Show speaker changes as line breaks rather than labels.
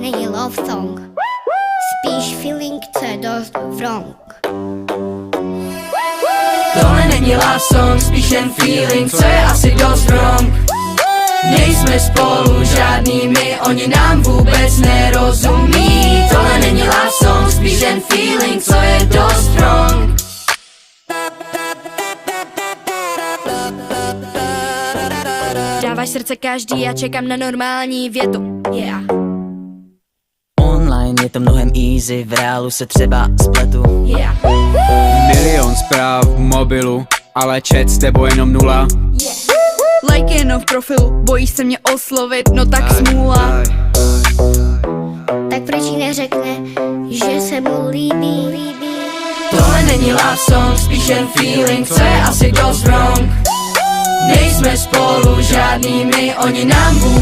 není love song, spíš feeling, co je dost wrong.
Tohle není love song, spíš jen feeling, co je asi dost wrong. Nejsme spolu žádný my, oni nám vůbec nerozumí. Tohle není love song, spíš jen feeling, co je dost wrong.
Dáváš srdce každý a čekám na normální větu, yeah.
Online je to mnohem easy, v reálu se třeba spletu,
Yeah.
Milion zpráv v mobilu, ale chat s tebou jenom 0.
Like jenom v profilu, bojíš se mě oslovit, no tak smůla.
Tak proč jí neřekne, že se mu líbí?
Tohle není love song, spíš jen feeling, co je asi dost wrong. Nejsme spolu žádný my, oni nám vůbec